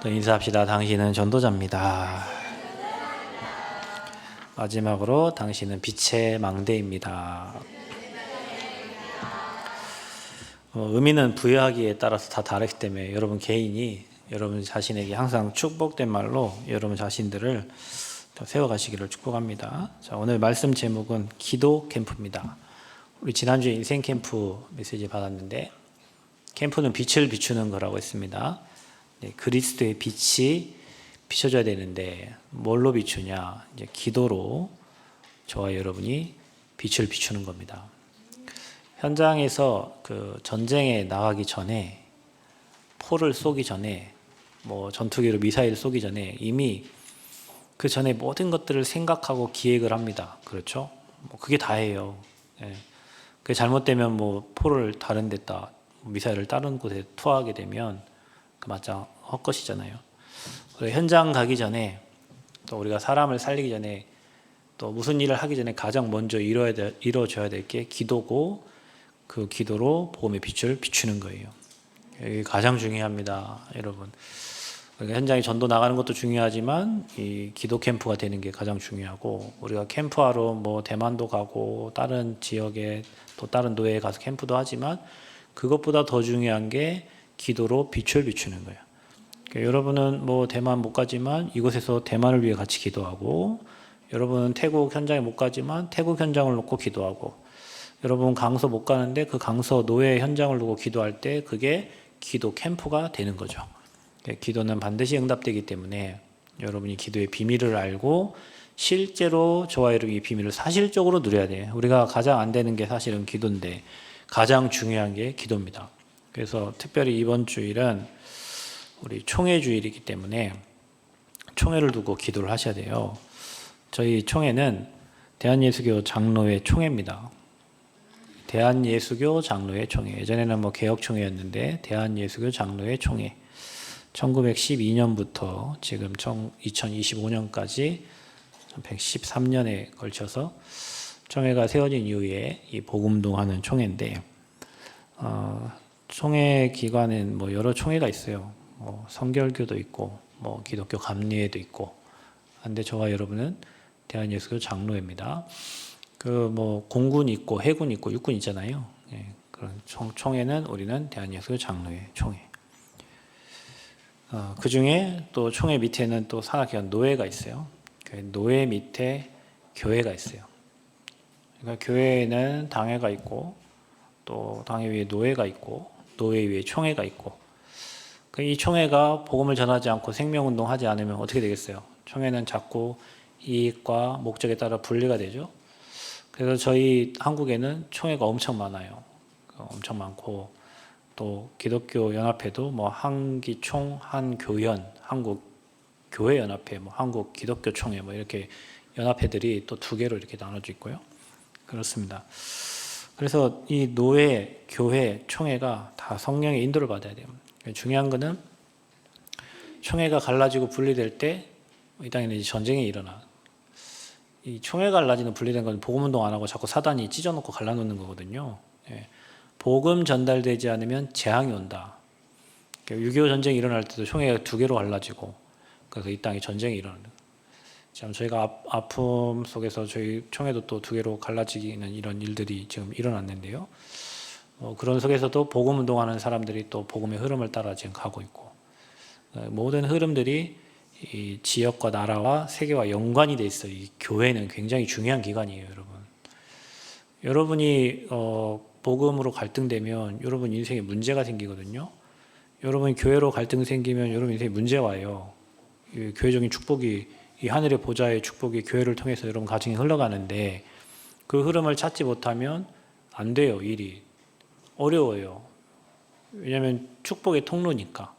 또 인사합시다. 당신은 전도자입니다. 마지막으로 당신은 빛의 망대입니다. 의미는 부여하기에 따라서 다 다르기 때문에 여러분 개인이 여러분 자신에게 항상 축복된 말로 여러분 자신들을 세워가시기를 축복합니다. 자, 오늘 말씀 제목은 기도 캠프입니다. 우리 지난주에 인생 캠프 메시지 받았는데 캠프는 빛을 비추는 거라고 했습니다. 네, 그리스도의 빛이 비춰져야 되는데 뭘로 비추냐? 이제 기도로 저와 여러분이 빛을 비추는 겁니다. 현장에서 그 전쟁에 나가기 전에 포를 쏘기 전에 뭐 전투기로 미사일 쏘기 전에 이미 그 전에 모든 것들을 생각하고 기획을 합니다. 그렇죠? 뭐 그게 다예요. 예. 그게 잘못되면 뭐 포를 다른 데다 미사일을 다른 곳에 투하하게 되면 그 맞자 헛것이잖아요. 현장 가기 전에 또 우리가 사람을 살리기 전에 또 무슨 일을 하기 전에 가장 먼저 이루어져야 될 게 기도고 그 기도로 복음의 빛을 비추는 거예요. 이게 가장 중요합니다, 여러분. 그러니까 현장에 전도 나가는 것도 중요하지만 이 기도 캠프가 되는 게 가장 중요하고 우리가 캠프하러 뭐 대만도 가고 다른 지역에 또 다른 노예에 가서 캠프도 하지만 그것보다 더 중요한 게 기도로 빛을 비추는 거예요. 그러니까 여러분은 뭐 대만 못 가지만 이곳에서 대만을 위해 같이 기도하고 여러분은 태국 현장에 못 가지만 태국 현장을 놓고 기도하고 여러분 강서 못 가는데 그 강서 노예 현장을 두고 기도할 때 그게 기도 캠프가 되는 거죠. 기도는 반드시 응답되기 때문에 여러분이 기도의 비밀을 알고 실제로 저와 여러분이 이 비밀을 사실적으로 누려야 돼요. 우리가 가장 안 되는 게 사실은 기도인데 가장 중요한 게 기도입니다. 그래서 특별히 이번 주일은 우리 총회 주일이기 때문에 총회를 두고 기도를 하셔야 돼요. 저희 총회는 대한예수교 장로회 총회입니다. 대한예수교 장로회 총회. 예전에는 뭐 개혁총회였는데 대한예수교 장로회 총회. 1912년부터 지금 2025년까지 113년에 걸쳐서 총회가 세워진 이후에 이 복음동하는 총회인데 총회 기관은 뭐 여러 총회가 있어요. 뭐 성결교도 있고 뭐 기독교 감리회도 있고. 근데 저와 여러분은 대한예수교 장로회입니다. 그 뭐 공군 있고 해군 있고 육군 있잖아요. 예, 그런 총회는 우리는 대한예수교 장로회 총회. 그 중에 또 총회 밑에는 또 산악회원 노회가 있어요. 그 노회 밑에 교회가 있어요. 그러니까 교회에는 당회가 있고 또 당회 위에 노회가 있고 노회 위에 총회가 있고 이 총회가 복음을 전하지 않고 생명운동하지 않으면 어떻게 되겠어요? 총회는 자꾸 이익과 목적에 따라 분리가 되죠. 그래서 저희 한국에는 총회가 엄청 많아요. 엄청 많고 또 기독교 연합회도 뭐 한기총, 한교연, 한국교회연합회, 뭐 한국기독교총회 뭐 이렇게 연합회들이 또 두 개로 이렇게 나눠져 있고요. 그렇습니다. 그래서 이 노회, 교회, 총회가 다 성령의 인도를 받아야 돼요. 중요한 거는 총회가 갈라지고 분리될 때 이 땅에는 이제 전쟁이 일어나. 이 총회 갈라지는 분리된 건 복음운동 안 하고 자꾸 사단이 찢어놓고 갈라놓는 거거든요. 예. 복음 전달되지 않으면 재앙이 온다. 6.25 전쟁이 일어날 때도 총회가 두 개로 갈라지고 그래서 이 땅에 전쟁이 일어나는. 지금 저희가 아픔 속에서 저희 총회도 또 두 개로 갈라지는 이런 일들이 지금 일어났는데요. 그런 속에서도 복음 운동하는 사람들이 또 복음의 흐름을 따라 지금 가고 있고 모든 흐름들이 이 지역과 나라와 세계와 연관이 돼 있어요. 이 교회는 굉장히 중요한 기관이에요, 여러분. 여러분이 복음으로 갈등되면 여러분 인생에 문제가 생기거든요. 여러분 교회로 갈등 생기면 여러분 인생에 문제 와요. 이 교회적인 축복이 이 하늘의 보좌의 축복이 교회를 통해서 여러분 가정에 흘러가는데 그 흐름을 찾지 못하면 안 돼요, 일이. 어려워요. 왜냐하면 축복의 통로니까.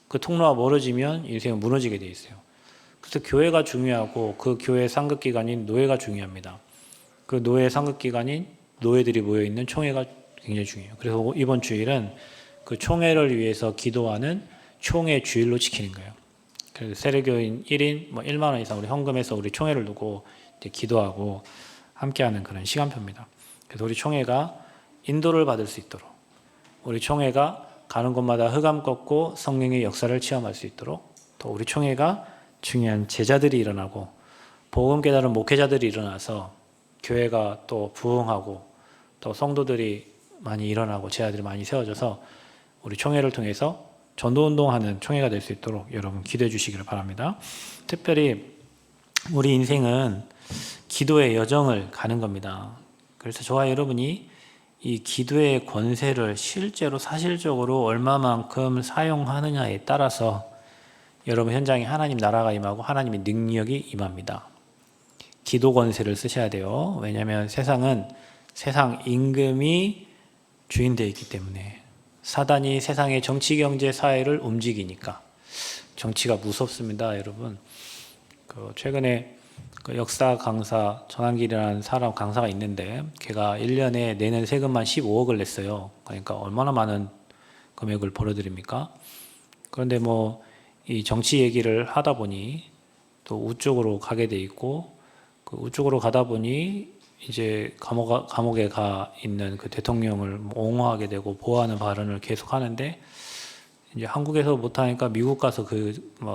그 통로가 멀어지면 인생은 무너지게 돼 있어요. 그래서 교회가 중요하고 그 교회 상급기관인 노회가 중요합니다. 그 노회 상급기관인 노예들이 모여있는 총회가 굉장히 중요해요. 그래서 이번 주일은 그 총회를 위해서 기도하는 총회 주일로 지키는 거예요. 그래서 세례교인 1인 뭐 1만 원 이상 우리 헌금해서 우리 총회를 두고 이제 기도하고 함께하는 그런 시간표입니다. 그래서 우리 총회가 인도를 받을 수 있도록 우리 총회가 가는 곳마다 흑암 꺾고 성령의 역사를 체험할 수 있도록 또 우리 총회가 중요한 제자들이 일어나고 복음 깨달은 목회자들이 일어나서 교회가 또 부흥하고 또 성도들이 많이 일어나고 제자들이 많이 세워져서 우리 총회를 통해서 전도운동하는 총회가 될 수 있도록 여러분 기도해 주시기를 바랍니다. 특별히 우리 인생은 기도의 여정을 가는 겁니다. 그래서 저와 여러분이 이 기도의 권세를 실제로 사실적으로 얼마만큼 사용하느냐에 따라서 여러분 현장에 하나님 나라가 임하고 하나님의 능력이 임합니다. 기도 권세를 쓰셔야 돼요. 왜냐하면 세상은 세상 임금이 주인되어 있기 때문에 사단이 세상의 정치, 경제, 사회를 움직이니까 정치가 무섭습니다, 여러분. 최근에 역사 강사 전한길이라는 사람 강사가 있는데 걔가 1년에 내는 세금만 15억을 냈어요. 그러니까 얼마나 많은 금액을 벌어들입니까? 그런데 이 정치 얘기를 하다 보니 또 우쪽으로 가게 돼 있고 그 우쪽으로 가다 보니 이제 감옥에 가 있는 그 대통령을 옹호하게 되고 보호하는 발언을 계속 하는데 이제 한국에서 못하니까 미국 가서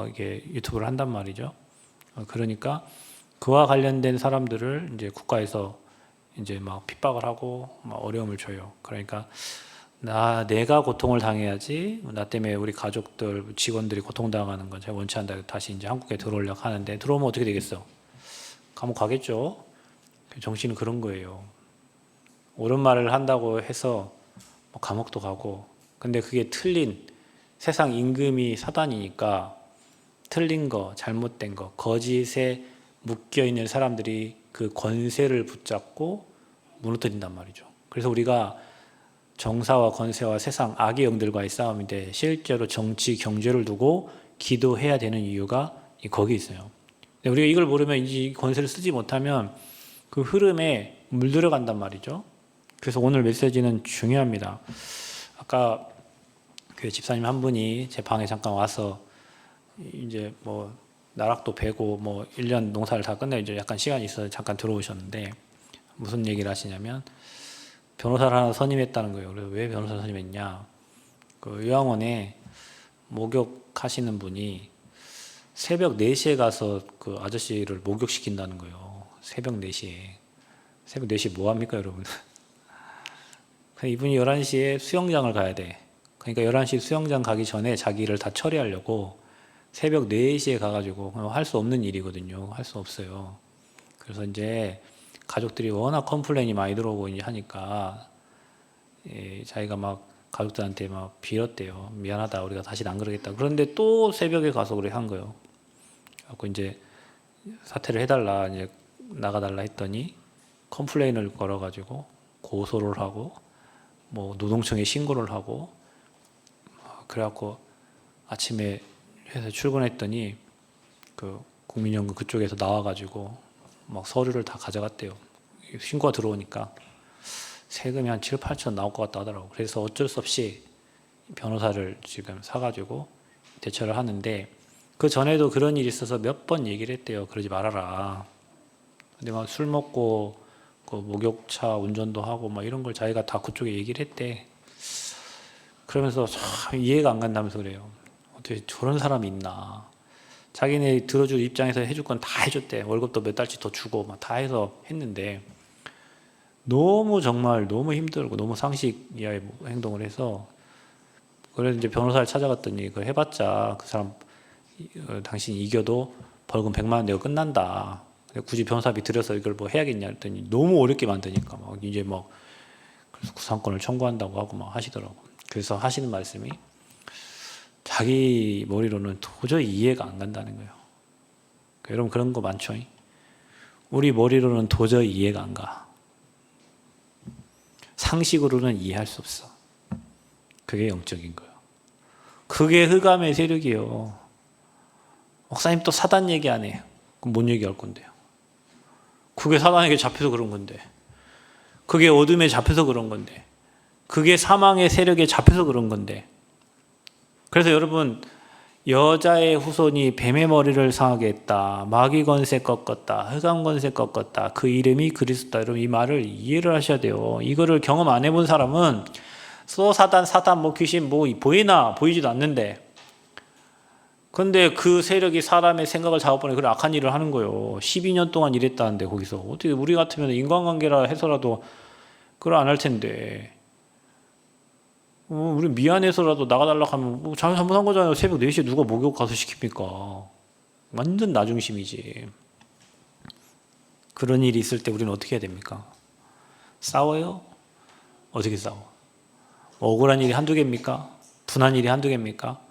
이게 유튜브를 한단 말이죠. 그러니까 그와 관련된 사람들을 이제 국가에서 이제 막 핍박을 하고 막 어려움을 줘요. 그러니까 내가 고통을 당해야지 나 때문에 우리 가족들 직원들이 고통당하는 건 제가 원치 않다. 다시 이제 한국에 들어오려고 하는데 들어오면 어떻게 되겠어? 감옥 가겠죠. 정치는 그런 거예요. 옳은 말을 한다고 해서 감옥도 가고 근데 그게 틀린 세상 임금이 사단이니까 틀린 거, 잘못된 거, 거짓에 묶여있는 사람들이 그 권세를 붙잡고 무너뜨린단 말이죠. 그래서 우리가 정사와 권세와 세상 악의 영들과의 싸움인데 실제로 정치, 경제를 두고 기도해야 되는 이유가 거기 있어요. 우리가 이걸 모르면 이 권세를 쓰지 못하면 그 흐름에 물들어간단 말이죠. 그래서 오늘 메시지는 중요합니다. 아까 그 집사님 한 분이 제 방에 잠깐 와서 이제 나락도 베고 1년 농사를 다 끝내고 이제 약간 시간이 있어서 잠깐 들어오셨는데 무슨 얘기를 하시냐면 변호사를 하나 선임했다는 거예요. 그래서 왜 변호사 선임했냐? 그 요양원에 목욕하시는 분이 새벽 4시에 가서 그 아저씨를 목욕시킨다는 거예요. 새벽 4시에. 새벽 4시에 뭐 합니까, 여러분? 이분이 11시에 수영장을 가야 돼. 그러니까 11시 수영장 가기 전에 자기 일을 다 처리하려고 새벽 4시에 가가지고 할 수 없는 일이거든요. 할 수 없어요. 그래서 이제 가족들이 워낙 컴플레인이 많이 들어오고 이제 하니까 자기가 막 가족들한테 막 빌었대요. 미안하다. 우리가 다시는 안 그러겠다. 그런데 또 새벽에 가서 그래 한 거예요. 그래서 이제 사퇴를 해달라. 이제 나가달라 했더니 컴플레인을 걸어가지고 고소를 하고 노동청에 신고를 하고 그래갖고 아침에 회사 출근했더니 그 국민연금 그쪽에서 나와가지고 막 서류를 다 가져갔대요. 신고가 들어오니까 세금이 한 7, 8천 나올 것 같다 하더라고. 그래서 어쩔 수 없이 변호사를 지금 사가지고 대처를 하는데 그 전에도 그런 일이 있어서 몇 번 얘기를 했대요. 그러지 말아라. 근데 막 술 먹고 그 목욕차 운전도 하고 막 이런 걸 자기가 다 그쪽에 얘기를 했대. 그러면서 참 이해가 안 간다면서 그래요. 어떻게 저런 사람이 있나. 자기네 들어줄 입장에서 해줄 건 다 해줬대. 월급도 몇 달치 더 주고 막 다 해서 했는데 너무 정말 너무 힘들고 너무 상식 이하의 행동을 해서 그래서 이제 변호사를 찾아갔더니 그걸 해봤자 그 사람 당신이 이겨도 벌금 100만 원 내고 끝난다. 굳이 변호사비 들여서 이걸 해야겠냐 했더니 너무 어렵게 만드니까 막 이제 그래서 구상권을 청구한다고 하고 막 하시더라고. 그래서 하시는 말씀이 자기 머리로는 도저히 이해가 안 간다는 거예요. 여러분 그런 거 많죠? 우리 머리로는 도저히 이해가 안 가. 상식으로는 이해할 수 없어. 그게 영적인 거예요. 그게 흑암의 세력이에요. 목사님 또 사단 얘기 안 해요. 그럼 뭔 얘기할 건데요? 그게 사단에게 잡혀서 그런 건데, 그게 어둠에 잡혀서 그런 건데, 그게 사망의 세력에 잡혀서 그런 건데. 그래서 여러분 여자의 후손이 뱀의 머리를 상하게 했다. 마귀 권세 꺾었다. 흑암 권세 꺾었다. 그 이름이 그리스도다. 여러분 이 말을 이해를 하셔야 돼요. 이거를 경험 안 해본 사람은 또 사단 귀신 보이나? 보이지도 않는데 근데 그 세력이 사람의 생각을 잡아버리고 그래 악한 일을 하는 거예요. 12년 동안 일했다는데 거기서 어떻게 우리 같으면 인간관계라 해서라도 그걸 안 할 텐데 우리 미안해서라도 나가달라고 하면 뭐 잘못한 거잖아요. 새벽 4시에 누가 목욕 가서 시킵니까? 완전 나중심이지. 그런 일이 있을 때 우리는 어떻게 해야 됩니까? 싸워요? 어떻게 싸워? 억울한 일이 한두 개입니까? 분한 일이 한두 개입니까?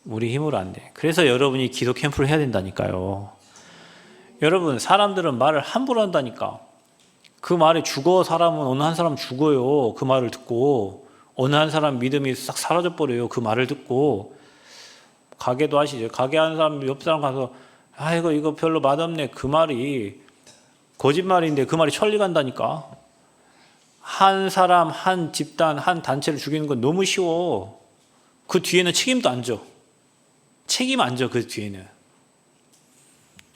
우리 힘으로 안 돼. 그래서 여러분이 기도 캠프를 해야 된다니까요. 여러분 사람들은 말을 함부로 한다니까. 그 말에 죽어. 사람은 어느 한 사람 죽어요. 그 말을 듣고 어느 한 사람 믿음이 싹 사라져 버려요. 그 말을 듣고. 가게도 하시죠. 가게 하는 사람 옆 사람 가서 아이고 이거 별로 맛없네. 그 말이 거짓말인데 그 말이 천리 간다니까. 한 사람, 한 집단, 한 단체를 죽이는 건 너무 쉬워. 그 뒤에는 책임도 안 져. 책임 안 져, 그 뒤에는.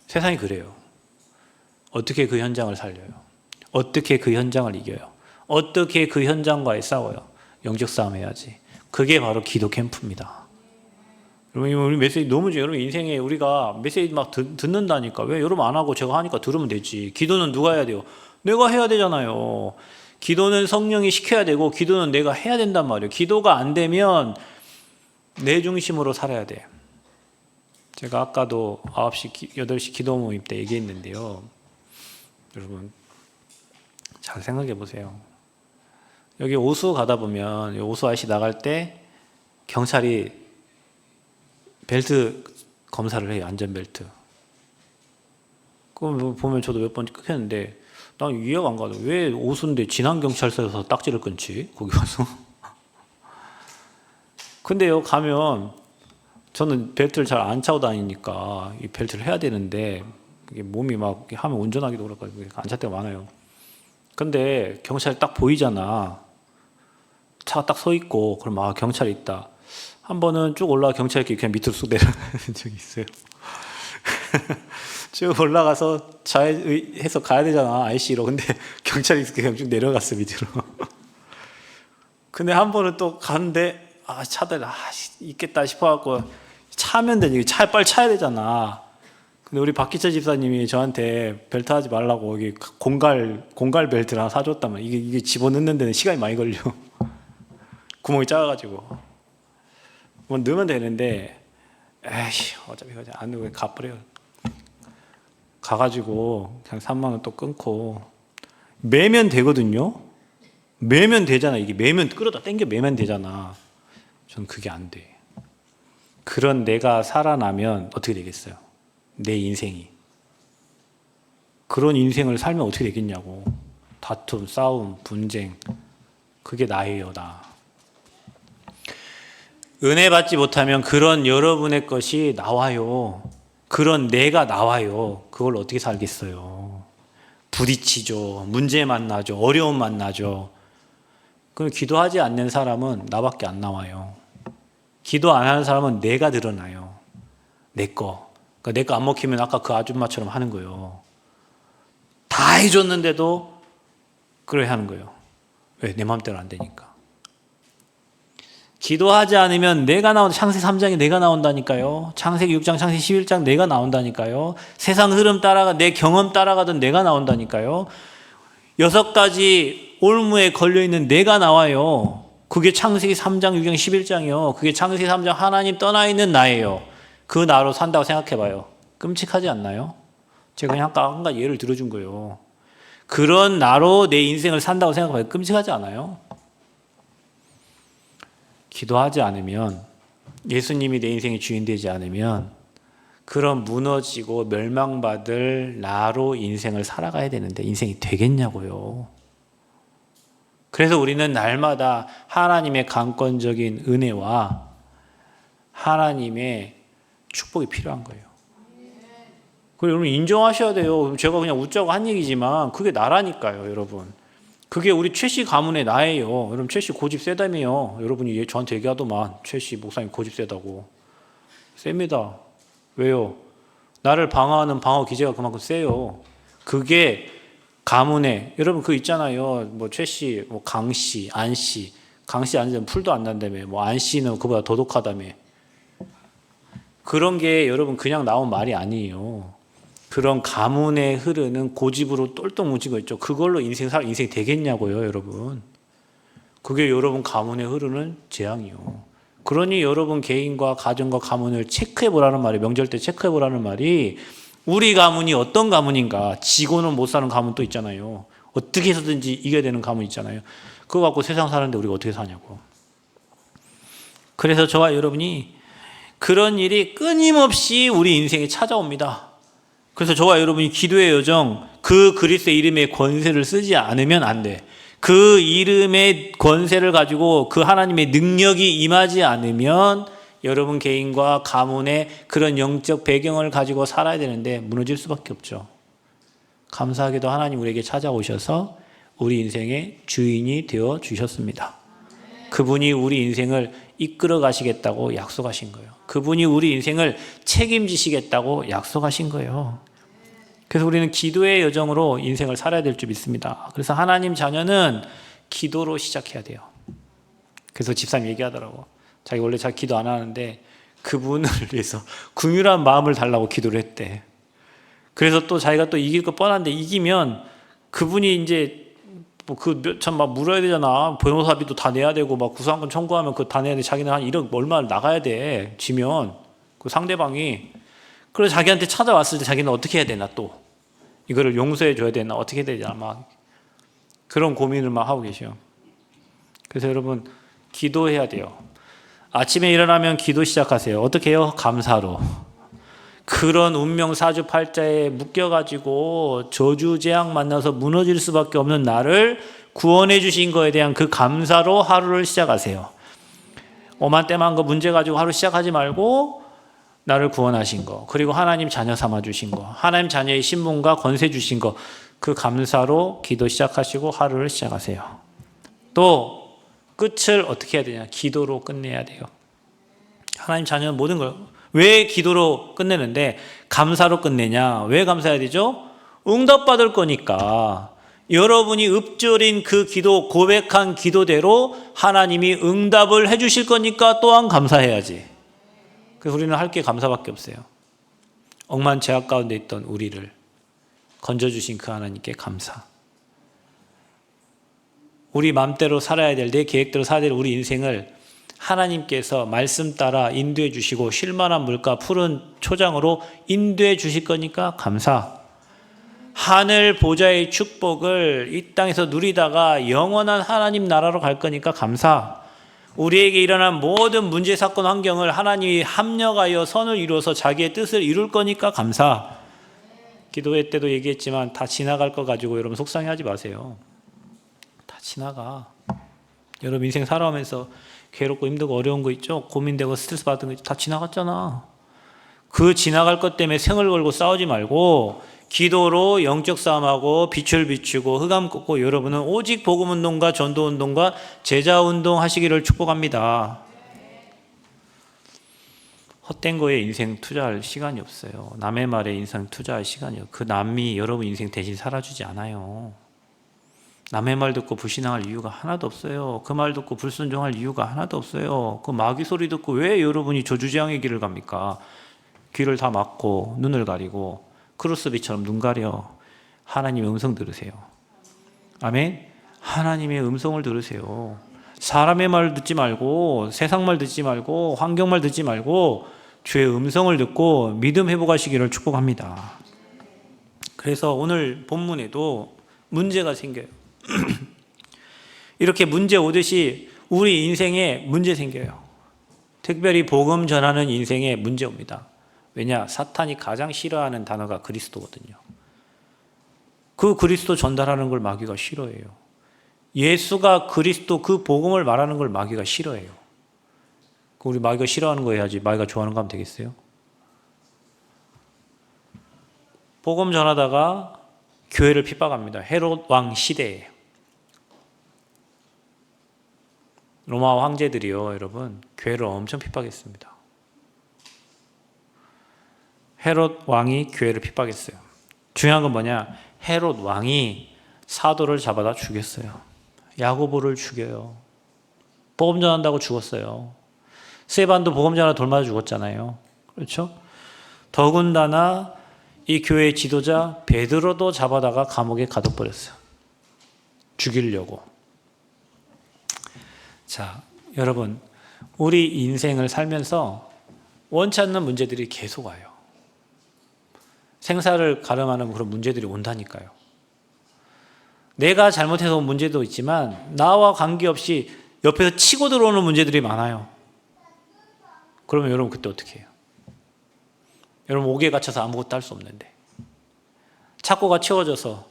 세상이 그래요. 어떻게 그 현장을 살려요? 어떻게 그 현장을 이겨요? 어떻게 그 현장과의 싸워요? 영적 싸움 해야지. 그게 바로 기도 캠프입니다. 여러분, 우리 메시지 너무 좋아요. 여러분, 인생에 우리가 메시지 막 듣는다니까. 왜 여러분 안 하고 제가 하니까 들으면 되지. 기도는 누가 해야 돼요? 내가 해야 되잖아요. 기도는 성령이 시켜야 되고, 기도는 내가 해야 된단 말이에요. 기도가 안 되면 내 중심으로 살아야 돼. 제가 아까도 9시, 8시 기도 모임 때 얘기했는데요. 여러분, 잘 생각해 보세요. 여기 오수 가다 보면, 오수 아저씨 나갈 때 경찰이 벨트 검사를 해요. 안전벨트. 그거 보면 저도 몇 번 끊겼는데, 난 이해가 안 가요. 왜 오수인데 진안경찰서에서 딱지를 끊지? 거기 가서. 근데요, 가면, 저는 벨트를 잘 안 차고 다니니까 이 벨트를 해야 되는데 이게 몸이 막 하면 운전하기도 그렇고 안 찰 때가 많아요. 근데 경찰이 딱 보이잖아. 차가 딱 서 있고 그럼 아 경찰이 있다. 한 번은 쭉 올라가 경찰이 그냥 밑으로 쑥 내려가는 적이 있어요. 쭉 올라가서 좌회해서 가야 되잖아 IC로. 근데 경찰이 그냥 쭉 내려갔어 밑으로. 근데 한 번은 또 가는데 아 차들 있겠다 싶어갖고 차면 되지. 빨리 차야 되잖아. 근데 우리 박기철 집사님이 저한테 벨트 하지 말라고 여기 공갈 벨트를 하나 사줬다면 이게 집어넣는 데는 시간이 많이 걸려. 구멍이 작아가지고. 뭐 넣으면 되는데 에이씨 어차피 안 넣으면 갚으래요. 가가지고 그냥 3만 원 또 끊고 매면 되거든요. 매면 되잖아. 이게 매면 끌어다 당겨 매면 되잖아. 전 그게 안 돼. 그런 내가 살아나면 어떻게 되겠어요? 내 인생이. 그런 인생을 살면 어떻게 되겠냐고. 다툼, 싸움, 분쟁. 그게 나예요, 나. 은혜 받지 못하면 그런 여러분의 것이 나와요. 그런 내가 나와요. 그걸 어떻게 살겠어요? 부딪히죠. 문제 만나죠. 어려움 만나죠. 그럼 기도하지 않는 사람은 나밖에 안 나와요. 기도 안 하는 사람은 내가 드러나요. 내 거. 그러니까 내 거 안 먹히면 아까 그 아줌마처럼 하는 거예요. 다 해줬는데도 그래 하는 거예요. 왜? 내 마음대로 안 되니까. 기도하지 않으면 내가 창세기 3장에 내가 나온다니까요. 창세기 6장, 창세기 11장 내가 나온다니까요. 세상 흐름 따라가 내 경험 따라가던 내가 나온다니까요. 6가지 올무에 걸려있는 내가 나와요. 그게 창세기 3장, 6장, 11장이요. 그게 창세기 3장 하나님 떠나 있는 나예요. 그 나로 산다고 생각해봐요. 끔찍하지 않나요? 제가 그냥 아까 한 가지 예를 들어준 거예요. 그런 나로 내 인생을 산다고 생각해봐요. 끔찍하지 않아요? 기도하지 않으면, 예수님이 내 인생의 주인 되지 않으면 그런 무너지고 멸망받을 나로 인생을 살아가야 되는데 인생이 되겠냐고요. 그래서 우리는 날마다 하나님의 강권적인 은혜와 하나님의 축복이 필요한 거예요. 그리고 여러분 인정하셔야 돼요. 제가 그냥 웃자고 한 얘기지만 그게 나라니까요, 여러분. 그게 우리 최씨 가문의 나예요. 여러분 최씨 고집 세다며요. 여러분이 저한테 얘기하더만 최씨 목사님 고집 세다고. 셉니다. 왜요? 나를 방어하는 방어 기제가 그만큼 세요. 그게 가문에 여러분 그 있잖아요. 뭐 최씨, 뭐 강씨, 안씨. 강씨 안씨는 풀도 안 난다며. 뭐 안씨는 그보다 더 독하다며. 그런 게 여러분 그냥 나온 말이 아니에요. 그런 가문에 흐르는 고집으로 똘똘 뭉친 있죠. 그걸로 인생 되겠냐고요, 여러분. 그게 여러분 가문에 흐르는 재앙이요. 그러니 여러분 개인과 가정과 가문을 체크해 보라는 말이, 명절 때 체크해 보라는 말이, 우리 가문이 어떤 가문인가. 지고는 못 사는 가문 또 있잖아요. 어떻게 해서든지 이겨야 되는 가문 있잖아요. 그거 갖고 세상 사는데 우리가 어떻게 사냐고. 그래서 저와 여러분이 그런 일이 끊임없이 우리 인생에 찾아옵니다. 그래서 저와 여러분이 기도의 여정, 그 그리스도의 이름의 권세를 쓰지 않으면 안 돼. 그 이름의 권세를 가지고 그 하나님의 능력이 임하지 않으면 여러분 개인과 가문의 그런 영적 배경을 가지고 살아야 되는데 무너질 수밖에 없죠. 감사하게도 하나님 우리에게 찾아오셔서 우리 인생의 주인이 되어 주셨습니다. 그분이 우리 인생을 이끌어 가시겠다고 약속하신 거예요. 그분이 우리 인생을 책임지시겠다고 약속하신 거예요. 그래서 우리는 기도의 여정으로 인생을 살아야 될 줄 믿습니다. 그래서 하나님 자녀는 기도로 시작해야 돼요. 그래서 집사님 얘기하더라고. 자기 원래 잘 기도 안 하는데 그분을 위해서 긍휼한 마음을 달라고 기도를 했대. 그래서 또 자기가 또 이길 거 뻔한데 이기면 그분이 이제 막 물어야 되잖아. 변호사비도 다 내야 되고 막 구상권 청구하면 그거 다 내야 돼. 자기는 한 1억 얼마 나가야 돼. 지면 그 상대방이. 그래서 자기한테 찾아왔을 때 자기는 어떻게 해야 되나, 또 이거를 용서해 줘야 되나, 어떻게 해야 되나, 막 그런 고민을 막 하고 계셔요. 그래서 여러분 기도해야 돼요. 아침에 일어나면 기도 시작하세요. 어떻게 해요? 감사로. 그런 운명 사주팔자에 묶여가지고 저주재앙 만나서 무너질 수밖에 없는 나를 구원해 주신 거에 대한 그 감사로 하루를 시작하세요. 오만때만 거 문제 가지고 하루 시작하지 말고 나를 구원하신 거, 그리고 하나님 자녀 삼아 주신 거, 하나님 자녀의 신분과 권세 주신 거, 그 감사로 기도 시작하시고 하루를 시작하세요. 또 끝을 어떻게 해야 되냐? 기도로 끝내야 돼요. 하나님 자녀는 모든 걸 왜 기도로 끝내는데 감사로 끝내냐? 왜 감사해야 되죠? 응답받을 거니까. 여러분이 읊조린 그 기도, 고백한 기도대로 하나님이 응답을 해주실 거니까 또한 감사해야지. 그래서 우리는 할 게 감사밖에 없어요. 억만 죄악 가운데 있던 우리를 건져주신 그 하나님께 감사. 우리 마음대로 살아야 될, 내 계획대로 살아야 될 우리 인생을 하나님께서 말씀 따라 인도해 주시고 쉴만한 물가 푸른 초장으로 인도해 주실 거니까 감사. 하늘 보좌의 축복을 이 땅에서 누리다가 영원한 하나님 나라로 갈 거니까 감사. 우리에게 일어난 모든 문제, 사건, 환경을 하나님이 합력하여 선을 이루어서 자기의 뜻을 이룰 거니까 감사. 기도회 때도 얘기했지만 다 지나갈 거 가지고 여러분 속상해하지 마세요. 다 지나가. 여러분 인생 살아오면서 괴롭고 힘들고 어려운 거 있죠? 고민되고 스트레스 받은 거 있죠? 다 지나갔잖아. 그 지나갈 것 때문에 생을 걸고 싸우지 말고 기도로 영적 싸움하고 빛을 비추고 흑암 꺾고 여러분은 오직 복음운동과 전도운동과 제자운동 하시기를 축복합니다. 헛된 거에 인생 투자할 시간이 없어요. 남의 말에 인생 투자할 시간이요. 그 남이 여러분 인생 대신 살아주지 않아요. 남의 말 듣고 불신앙할 이유가 하나도 없어요. 그 말 듣고 불순종할 이유가 하나도 없어요. 그 마귀 소리 듣고 왜 여러분이 저주재앙의 길을 갑니까? 귀를 다 막고 눈을 가리고 크루스비처럼 눈 가려. 하나님의 음성 들으세요. 아멘. 하나님의 음성을 들으세요. 사람의 말 듣지 말고 세상 말 듣지 말고 환경 말 듣지 말고 주의 음성을 듣고 믿음 회복하시기를 축복합니다. 그래서 오늘 본문에도 문제가 생겨요. 이렇게 문제 오듯이 우리 인생에 문제 생겨요. 특별히 복음 전하는 인생에 문제 옵니다. 왜냐? 사탄이 가장 싫어하는 단어가 그리스도거든요. 그 그리스도 전달하는 걸 마귀가 싫어해요. 예수가 그리스도 그 복음을 말하는 걸 마귀가 싫어해요. 우리 마귀가 싫어하는 거 해야지 마귀가 좋아하는 거 하면 되겠어요? 복음 전하다가 교회를 핍박합니다. 헤롯 왕 시대에. 로마 황제들이요, 여러분, 교회를 엄청 핍박했습니다. 헤롯 왕이 교회를 핍박했어요. 중요한 건 뭐냐? 헤롯 왕이 사도를 잡아다 죽였어요. 야고보를 죽여요. 복음 전한다고 죽었어요. 스데반도 복음 전하다 돌 맞아 죽었잖아요. 그렇죠? 더군다나 이 교회의 지도자 베드로도 잡아다가 감옥에 가둬버렸어요. 죽이려고. 자, 여러분, 우리 인생을 살면서 원치 않는 문제들이 계속 와요. 생사를 가름하는 그런 문제들이 온다니까요. 내가 잘못해서 온 문제도 있지만 나와 관계없이 옆에서 치고 들어오는 문제들이 많아요. 그러면 여러분 그때 어떻게 해요? 여러분 옥에 갇혀서 아무것도 할 수 없는데, 창고가 채워져서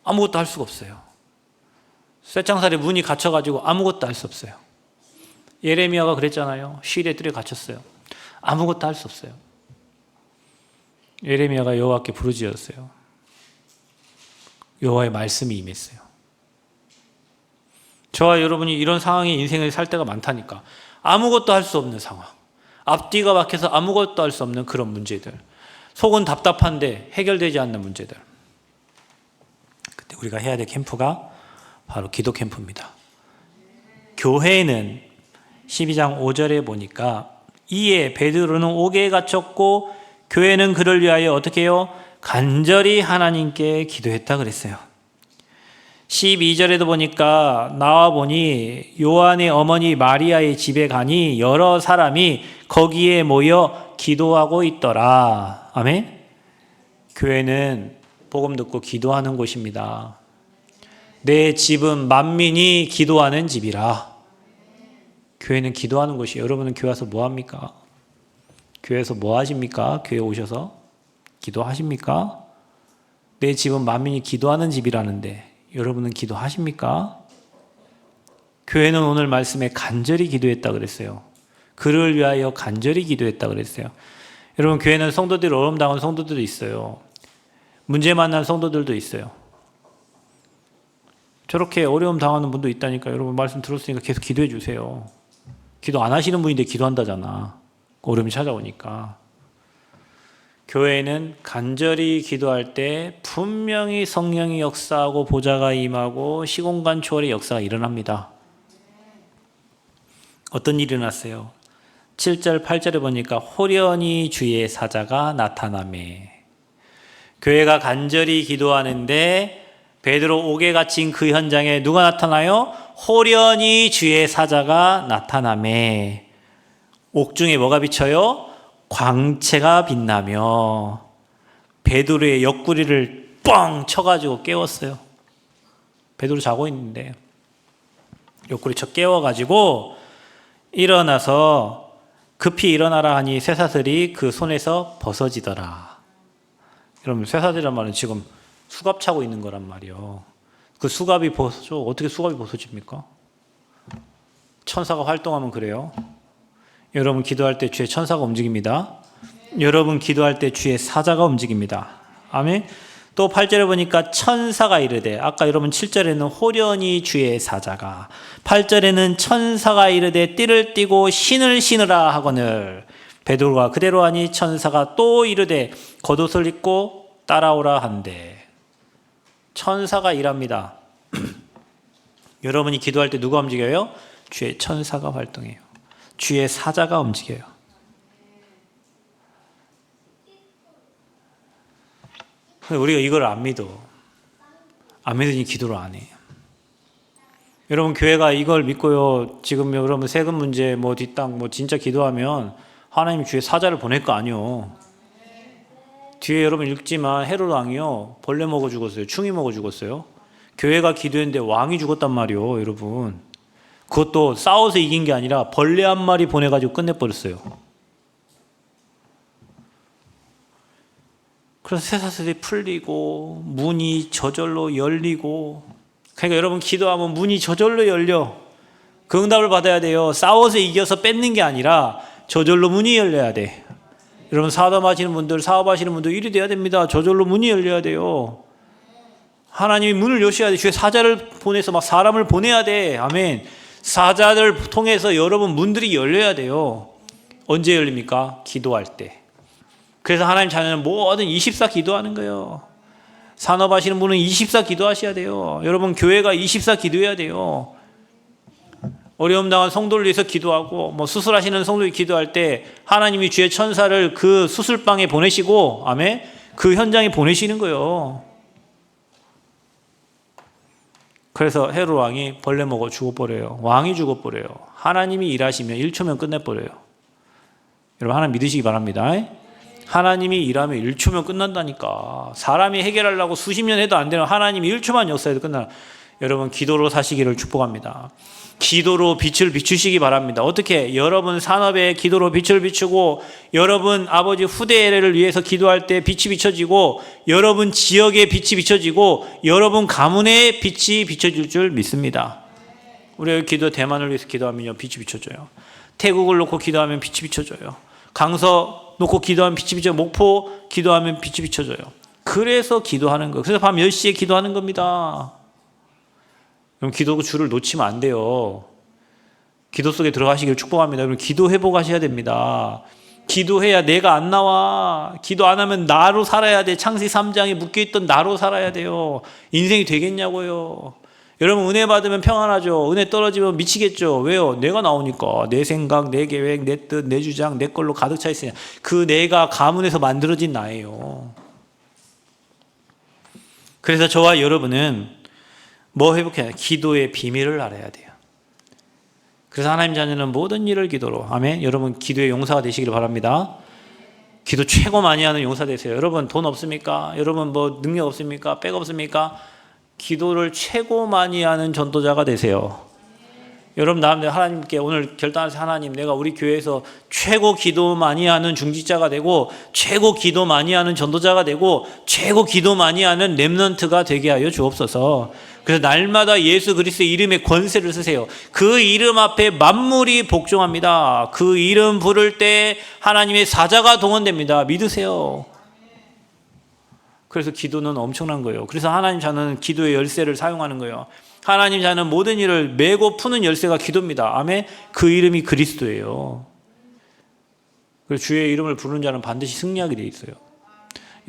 아무것도 할 수가 없어요. 쇠창살에 문이 갇혀가지고 아무것도 할 수 없어요. 예레미야가 그랬잖아요. 실의 뜰에 갇혔어요. 아무것도 할 수 없어요. 예레미야가 여호와께 부르짖었어요. 여호와의 말씀이 임했어요. 저와 여러분이 이런 상황의 인생을 살 때가 많다니까. 아무것도 할 수 없는 상황, 앞뒤가 막혀서 아무것도 할 수 없는 그런 문제들, 속은 답답한데 해결되지 않는 문제들. 그때 우리가 해야 될 캠프가 바로 기도 캠프입니다. 교회는 12장 5절에 보니까 이에 베드로는 옥에 갇혔고 교회는 그를 위하여 어떻게 해요? 간절히 하나님께 기도했다 그랬어요. 12절에도 보니까 나와 보니 요한의 어머니 마리아의 집에 가니 여러 사람이 거기에 모여 기도하고 있더라. 아멘. 교회는 복음 듣고 기도하는 곳입니다. 내 집은 만민이 기도하는 집이라. 교회는 기도하는 곳이에요. 여러분은 교회 와서 뭐 합니까? 교회에서 뭐 하십니까? 교회 오셔서 기도하십니까? 내 집은 만민이 기도하는 집이라는데 여러분은 기도하십니까? 교회는 오늘 말씀에 간절히 기도했다 그랬어요. 그를 위하여 간절히 기도했다 그랬어요. 여러분 교회는 성도들이 어려움 당한 성도들도 있어요. 문제 만난 성도들도 있어요. 저렇게 어려움 당하는 분도 있다니까. 여러분 말씀 들었으니까 계속 기도해 주세요. 기도 안 하시는 분인데 기도한다잖아. 어려움이 찾아오니까. 교회는 간절히 기도할 때 분명히 성령이 역사하고 보좌가 임하고 시공간 초월의 역사가 일어납니다. 어떤 일이 일어났어요? 7절 8절에 보니까 호련히 주의 사자가 나타나매. 교회가 간절히 기도하는데 베드로 옥에 갇힌 그 현장에 누가 나타나요? 호련히 주의 사자가 나타나매. 옥중에 뭐가 비쳐요? 광채가 빛나며 베드로의 옆구리를 뻥 쳐가지고 깨웠어요. 베드로 자고 있는데 옆구리 쳐 깨워가지고 일어나서 급히 일어나라 하니 쇠사슬이 그 손에서 벗어지더라. 여러분 쇠사슬이란 말은 지금 수갑 차고 있는 거란 말이요. 그 수갑이 벗어져. 어떻게 수갑이 벗어집니까? 천사가 활동하면 그래요. 여러분 기도할 때 주의 천사가 움직입니다. 여러분 기도할 때 주의 사자가 움직입니다. 아멘. 또 8절에 보니까 천사가 이르되, 아까 여러분 7절에는 호련히 주의 사자가, 8절에는 천사가 이르되 띠를 띠고 신을 신으라 하거늘 베드로가 그대로 하니 천사가 또 이르되 겉옷을 입고 따라오라 한대. 천사가 일합니다. 여러분이 기도할 때 누가 움직여요? 주의 천사가 활동해요. 주의 사자가 움직여요. 우리가 이걸 안 믿어. 안 믿으니 기도를 안 해. 여러분 교회가 이걸 믿고요. 지금 여러분 세금 문제 뭐 뒷땅 뭐 진짜 기도하면 하나님 주의 사자를 보낼 거 아니요. 뒤에 여러분 읽지만 헤롯 왕이요 벌레 먹어 죽었어요. 충이 먹어 죽었어요. 교회가 기도했는데 왕이 죽었단 말이요, 여러분. 그것도 싸워서 이긴 게 아니라 벌레 한 마리 보내가지고 끝내버렸어요. 그래서 쇠사슬이 풀리고 문이 저절로 열리고. 그러니까 여러분 기도하면 문이 저절로 열려. 그 응답을 받아야 돼요. 싸워서 이겨서 뺏는 게 아니라 저절로 문이 열려야 돼. 여러분 사업하시는 분들, 사업하시는 분들 일이 돼야 됩니다. 저절로 문이 열려야 돼요. 하나님이 문을 여셔야 돼. 주의 사자를 보내서 막 사람을 보내야 돼. 아멘. 사자를 통해서 여러분 문들이 열려야 돼요. 언제 열립니까? 기도할 때. 그래서 하나님 자녀는 뭐든 24 기도하는 거예요. 산업하시는 분은 24 기도하셔야 돼요. 여러분 교회가 24 기도해야 돼요. 어려움 당한 성도를 위해서 기도하고 뭐 수술하시는 성도들이 기도할 때 하나님이 주의 천사를 그 수술방에 보내시고 아멘 그 현장에 보내시는 거예요. 그래서 헤롯 왕이 벌레 먹어 죽어버려요. 왕이 죽어버려요. 하나님이 일하시면 1초면 끝내버려요. 여러분 하나님 믿으시기 바랍니다. 하나님이 일하면 1초면 끝난다니까. 사람이 해결하려고 수십 년 해도 안 되는 하나님이 1초만 역사해도 끝나요. 여러분 기도로 사시기를 축복합니다. 기도로 빛을 비추시기 바랍니다. 어떻게? 여러분 산업에 기도로 빛을 비추고 여러분 아버지 후대를 위해서 기도할 때 빛이 비춰지고 여러분 지역에 빛이 비춰지고 여러분 가문에 빛이 비춰질 줄 믿습니다. 우리 여기 기도 대만을 위해서 기도하면요 빛이 비춰져요. 태국을 놓고 기도하면 빛이 비춰져요. 강서 놓고 기도하면 빛이 비춰져요. 목포 기도하면 빛이 비춰져요. 그래서 기도하는 거예요. 그래서 밤 10시에 기도하는 겁니다. 그럼 기도 줄을 놓치면 안 돼요. 기도 속에 들어가시길 축복합니다. 여러분 기도 회복하셔야 됩니다. 기도해야 내가 안 나와. 기도 안 하면 나로 살아야 돼. 창세기 3장에 묶여있던 나로 살아야 돼요. 인생이 되겠냐고요. 여러분 은혜 받으면 평안하죠. 은혜 떨어지면 미치겠죠. 왜요? 내가 나오니까. 내 생각, 내 계획, 내 뜻, 내 주장, 내 걸로 가득 차 있으냐. 그 내가 가문에서 만들어진 나예요. 그래서 저와 여러분은 뭐 회복해야 기도의 비밀을 알아야 돼요. 그래서 하나님 자녀는 모든 일을 기도로 아멘. 여러분 기도의 용사가 되시기를 바랍니다. 기도 최고 많이 하는 용사 되세요. 여러분 돈 없습니까? 여러분 뭐 능력 없습니까? 백 없습니까? 기도를 최고 많이 하는 전도자가 되세요. 여러분 나름대로 하나님께 오늘 결단하세요. 하나님 내가 우리 교회에서 최고 기도 많이 하는 중직자가 되고 최고 기도 많이 하는 전도자가 되고 최고 기도 많이 하는 렘넌트가 되게 하여 주옵소서. 그래서 날마다 예수 그리스도의 이름에 권세를 쓰세요. 그 이름 앞에 만물이 복종합니다. 그 이름 부를 때 하나님의 사자가 동원됩니다. 믿으세요. 그래서 기도는 엄청난 거예요. 그래서 하나님 자는 기도의 열쇠를 사용하는 거예요. 하나님 자는 모든 일을 메고 푸는 열쇠가 기도입니다. 아멘. 그 이름이 그리스도예요. 그래서 주의 이름을 부르는 자는 반드시 승리하게 돼 있어요.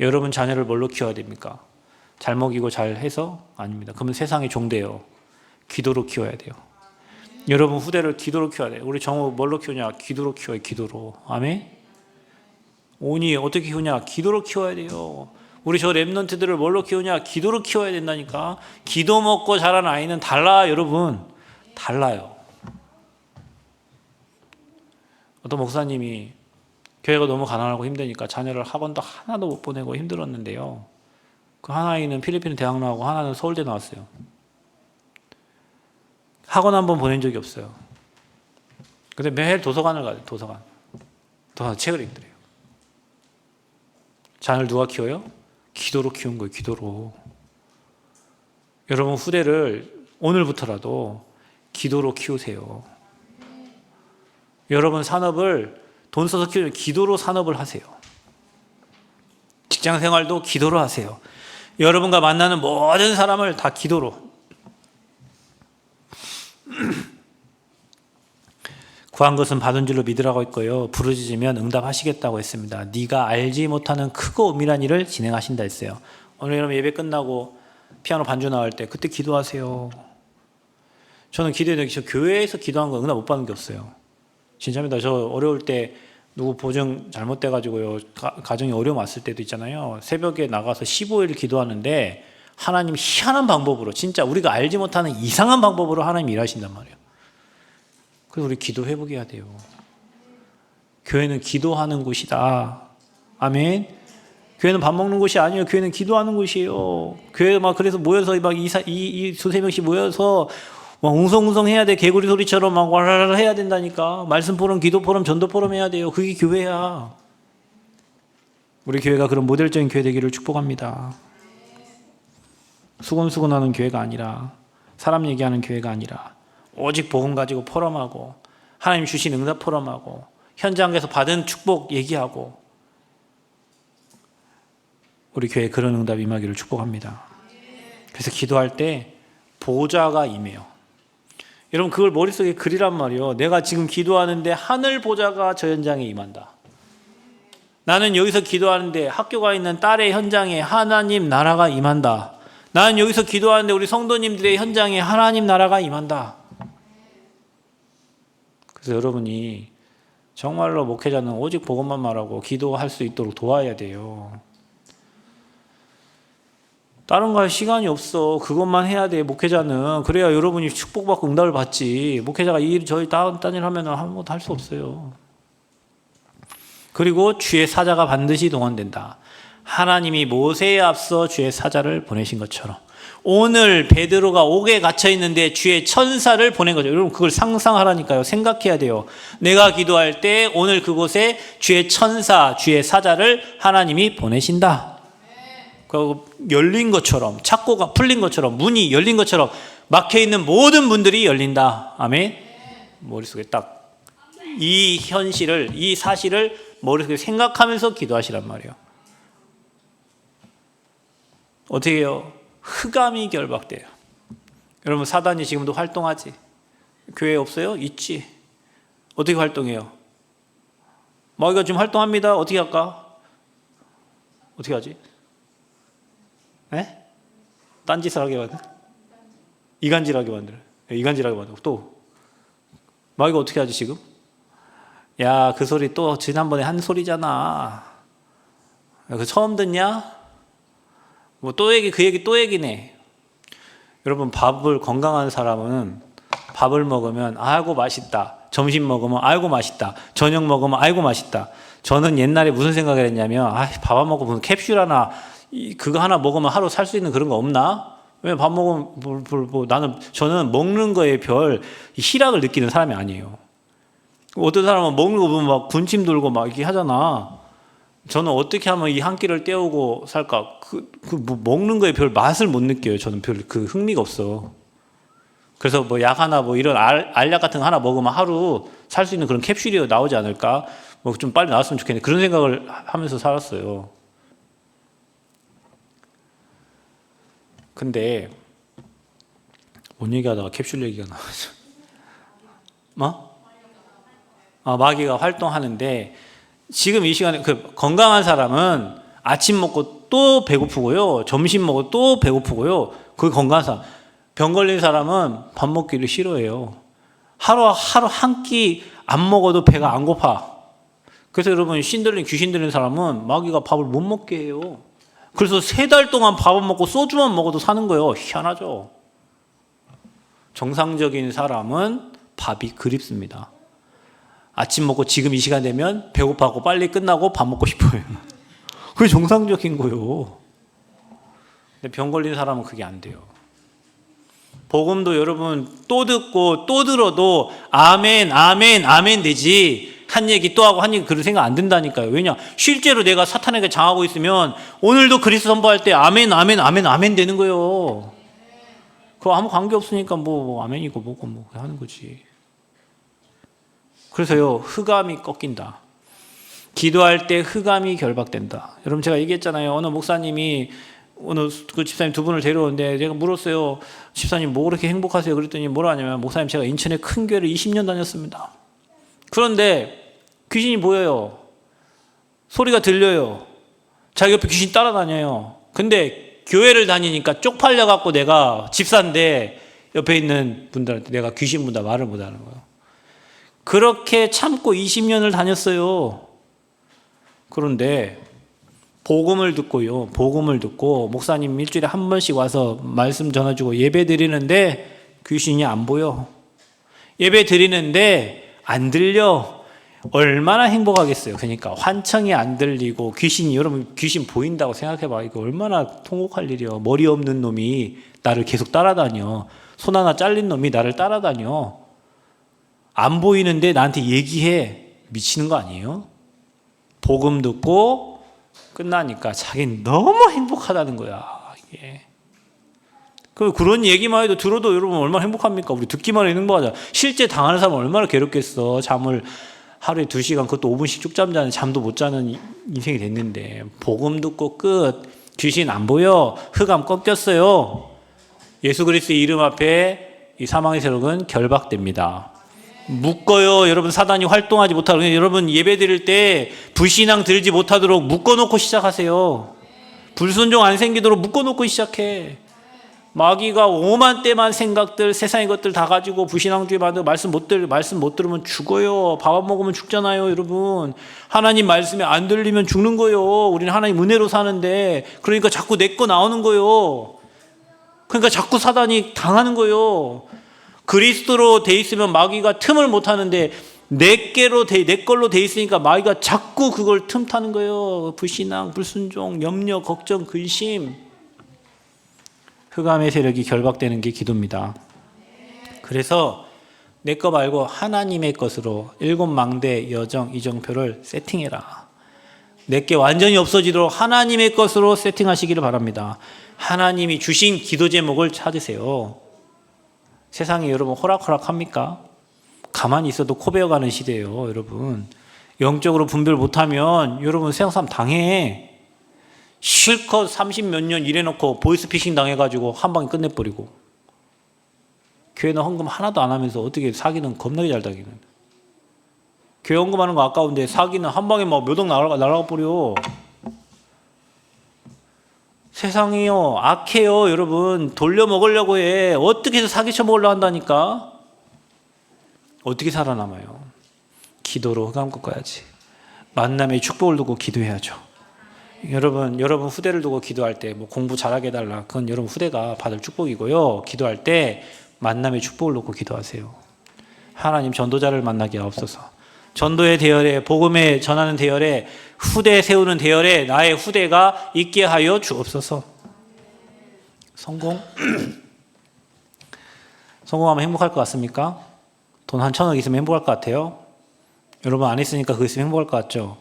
여러분 자녀를 뭘로 키워야 됩니까? 잘 먹이고 잘 해서? 아닙니다. 그러면 세상의 종돼요. 기도로 키워야 돼요. 여러분 후대를 기도로 키워야 돼요. 우리 정우 뭘로 키우냐? 기도로 키워요. 기도로. 아멘. 온이 어떻게 키우냐? 기도로 키워야 돼요. 우리 저 렘넌트들을 뭘로 키우냐? 기도로 키워야 된다니까. 기도 먹고 자란 아이는 달라 여러분. 달라요. 어떤 목사님이 교회가 너무 가난하고 힘드니까 자녀를 학원도 하나도 못 보내고 힘들었는데요. 그 한 아이는 필리핀 대학 나오고 하나는 서울대 나왔어요. 학원 한 번 보낸 적이 없어요. 근데 매일 도서관을 가요. 도서관 책을 읽더래요. 자녀를 누가 키워요? 기도로 키운 거예요. 기도로. 여러분 후대를 오늘부터라도 기도로 키우세요. 여러분 산업을 돈 써서 키우면 기도로 산업을 하세요. 직장 생활도 기도로 하세요. 여러분과 만나는 모든 사람을 다 기도로. 구한 것은 받은 줄로 믿으라고 했고요. 부르짖으면 응답하시겠다고 했습니다. 네가 알지 못하는 크고 은밀한 일을 진행하신다 했어요. 오늘 여러분 예배 끝나고 피아노 반주 나올 때 그때 기도하세요. 저는 기도해요. 저 교회에서 기도한 거 응답 못 받는 게 없어요. 진짜입니다. 저 어려울 때 누구 보증 잘못돼가지고요. 가정에 어려움 왔을 때도 있잖아요. 새벽에 나가서 15일 기도하는데 하나님 희한한 방법으로 진짜 우리가 알지 못하는 이상한 방법으로 하나님 일하신단 말이에요. 그래서 우리 기도 회복해야 돼요. 교회는 기도하는 곳이다. 아멘. 교회는 밥 먹는 곳이 아니에요. 교회는 기도하는 곳이에요. 교회 막 그래서 모여서 막 이 두세 명씩 모여서 막 웅성웅성 해야 돼. 개구리 소리처럼 막 와라라 해야 된다니까. 말씀 포럼, 기도 포럼, 전도 포럼 해야 돼요. 그게 교회야. 우리 교회가 그런 모델적인 교회 되기를 축복합니다. 수곤수곤하는 교회가 아니라 사람 얘기하는 교회가 아니라 오직 복음 가지고 포럼하고 하나님 주신 응답 포럼하고 현장에서 받은 축복 얘기하고 우리 교회에 그런 응답 임하기를 축복합니다. 그래서 기도할 때 보좌가 임해요. 여러분 그걸 머릿속에 그리란 말이에요. 내가 지금 기도하는데 하늘 보좌가 저 현장에 임한다. 나는 여기서 기도하는데 학교가 있는 딸의 현장에 하나님 나라가 임한다. 나는 여기서 기도하는데 우리 성도님들의 현장에 하나님 나라가 임한다. 그래서 여러분이 정말로 목회자는 오직 복음만 말하고 기도할 수 있도록 도와야 돼요. 다른 거 할 시간이 없어. 그것만 해야 돼, 목회자는. 그래야 여러분이 축복받고 응답을 받지. 목회자가 이 일, 저희 딴 일 하면 아무것도 할 수 없어요. 그리고 주의 사자가 반드시 동원된다. 하나님이 모세에 앞서 주의 사자를 보내신 것처럼 오늘 베드로가 옥에 갇혀 있는데 주의 천사를 보낸 거죠. 여러분 그걸 상상하라니까요. 생각해야 돼요. 내가 기도할 때 오늘 그곳에 주의 천사, 주의 사자를 하나님이 보내신다. 그리고 열린 것처럼, 착고가 풀린 것처럼, 문이 열린 것처럼 막혀 있는 모든 문들이 열린다. 아멘. 머릿속에 딱 이 현실을, 이 사실을 머릿속에 생각하면서 기도하시란 말이에요. 어떻게 해요? 흑암이 결박돼요. 여러분 사단이 지금도 활동하지? 교회 없어요? 있지. 어떻게 활동해요? 마귀가 지금 활동합니다. 어떻게 할까? 어떻게 하지? 네? 딴짓을 하게 만들어? 이간질하게 만들어. 이간질하게 만들고 또 마귀가 어떻게 하지 지금? 야, 그 소리 또 지난번에 한 소리잖아. 그 처음 듣냐? 뭐 또 얘기, 그 얘기 또 얘기네. 여러분 밥을 건강한 사람은 밥을 먹으면 아이고 맛있다. 점심 먹으면 아이고 맛있다. 저녁 먹으면 아이고 맛있다. 저는 옛날에 무슨 생각을 했냐면 밥 안 먹고 무슨 캡슐 하나 그거 하나 먹으면 하루 살 수 있는 그런 거 없나? 왜 밥 먹으면 저는 먹는 거에 별 희락을 느끼는 사람이 아니에요. 어떤 사람은 먹는 거 보면 막 군침 돌고 막 이렇게 하잖아. 저는 어떻게 하면 이 한 끼를 때우고 살까? 뭐 먹는 거에 별 맛을 못 느껴요. 저는 별 그 흥미가 없어. 그래서 뭐 약 하나 뭐 이런 알약 같은 거 하나 먹으면 하루 살 수 있는 그런 캡슐이 나오지 않을까? 뭐 좀 빨리 나왔으면 좋겠네. 그런 생각을 하면서 살았어요. 근데 뭔 얘기하다가 캡슐 얘기가 나와서 뭐? 마귀가 활동하는데 지금 이 시간에 그 건강한 사람은 아침 먹고 또 배고프고요. 점심 먹고 또 배고프고요. 그게 건강한 사람. 병 걸린 사람은 밥 먹기를 싫어해요. 하루 한 끼 안 먹어도 배가 안 고파. 그래서 여러분 귀신 들린 사람은 마귀가 밥을 못 먹게 해요. 그래서 3달 동안 밥을 먹고 소주만 먹어도 사는 거예요. 희한하죠. 정상적인 사람은 밥이 그립습니다. 아침 먹고 지금 이 시간 되면 배고파하고 빨리 끝나고 밥 먹고 싶어요. 그게 정상적인 거예요. 근데 병 걸린 사람은 그게 안 돼요. 복음도 여러분 또 듣고 또 들어도 아멘 아멘 아멘 되지 한 얘기 또 하고 한 얘기 그런 생각 안 든다니까요. 왜냐? 실제로 내가 사탄에게 당하고 있으면 오늘도 그리스도 선포할 때 아멘 아멘 아멘 아멘 되는 거예요. 그거 아무 관계 없으니까 뭐 아멘이고 뭐고 뭐 하는 거지. 그래서요, 흑암이 꺾인다. 기도할 때 흑암이 결박된다. 여러분 제가 얘기했잖아요. 어느 목사님이 오늘 그 집사님 2분을 데려오는데 제가 물었어요. 집사님 뭐 그렇게 행복하세요? 그랬더니 뭐라 하냐면 목사님 제가 인천에 큰 교회를 20년 다녔습니다. 그런데 귀신이 보여요. 소리가 들려요. 자기 옆에 귀신 따라다녀요. 근데 교회를 다니니까 쪽팔려 갖고 내가 집사인데 옆에 있는 분들한테 내가 귀신 본다 말을 못 하는 거예요. 그렇게 참고 20년을 다녔어요. 그런데 복음을 듣고요. 복음을 듣고 목사님 일주일에 한 번씩 와서 말씀 전해주고 예배 드리는데 귀신이 안 보여. 예배 드리는데 안 들려. 얼마나 행복하겠어요. 그러니까 환청이 안 들리고 귀신이 여러분 귀신 보인다고 생각해봐. 이거 얼마나 통곡할 일이요. 머리 없는 놈이 나를 계속 따라다녀. 손 하나 잘린 놈이 나를 따라다녀. 안 보이는데 나한테 얘기해. 미치는 거 아니에요? 복음 듣고 끝나니까 자기는 너무 행복하다는 거야. 이게. 그런 얘기만 해도 들어도 여러분 얼마나 행복합니까? 우리 듣기만 해도 행복하잖아. 실제 당하는 사람은 얼마나 괴롭겠어. 잠을 하루에 2시간 그것도 5분씩 쭉잠 자는 잠도 못 자는 인생이 됐는데 복음 듣고 끝. 귀신 안 보여. 흑암 꺾였어요. 예수 그리스도의 이름 앞에 이 사망의 세력은 결박됩니다. 묶어요. 여러분 사단이 활동하지 못하도록 여러분 예배 드릴 때 불신앙 들지 못하도록 묶어놓고 시작하세요. 불순종 안 생기도록 묶어놓고 시작해. 마귀가 오만 때만 생각들, 세상의 것들 다 가지고 부신앙주의 만들고 말씀 못 들으면 죽어요. 밥 안 먹으면 죽잖아요, 여러분. 하나님 말씀이 안 들리면 죽는 거예요. 우리는 하나님 은혜로 사는데, 그러니까 자꾸 내 거 나오는 거예요. 그러니까 자꾸 사단이 당하는 거예요. 그리스도로 돼 있으면 마귀가 틈을 못 하는데, 내 걸로 돼 있으니까 마귀가 자꾸 그걸 틈타는 거예요. 불신앙, 불순종, 염려, 걱정, 근심. 흑암의 세력이 결박되는 게 기도입니다. 그래서 내 거 말고 하나님의 것으로 7망대 여정 이정표를 세팅해라. 내게 완전히 없어지도록 하나님의 것으로 세팅하시기를 바랍니다. 하나님이 주신 기도 제목을 찾으세요. 세상에 여러분 호락호락합니까? 가만히 있어도 코 베어가는 시대예요, 여러분. 영적으로 분별 못하면 여러분 세상 사람 당해. 실컷 30몇 년 일해놓고 보이스피싱 당해가지고 한 방에 끝내버리고, 교회는 헌금 하나도 안 하면서 어떻게 사기는 겁나게 잘 당기는. 교회 헌금하는 거 아까운데 사기는 한 방에 막 몇 억 날아가 버려. 세상이요 악해요, 여러분. 돌려 먹으려고 해. 어떻게 해서 사기쳐 먹으려고 한다니까. 어떻게 살아남아요? 기도로 흑암 꺾어야지. 만남의 축복을 두고 기도해야죠. 여러분 후대를 두고 기도할 때 뭐 공부 잘하게 해달라, 그건 여러분 후대가 받을 축복이고요. 기도할 때 만남의 축복을 놓고 기도하세요. 하나님 전도자를 만나게 하옵소서. 전도의 대열에, 복음에 전하는 대열에, 후대 세우는 대열에 나의 후대가 있게 하여 주옵소서. 성공하면 행복할 것 같습니까? 돈 한 1,000억 있으면 행복할 것 같아요? 여러분 안 있으니까 그거 있으면 행복할 것 같죠?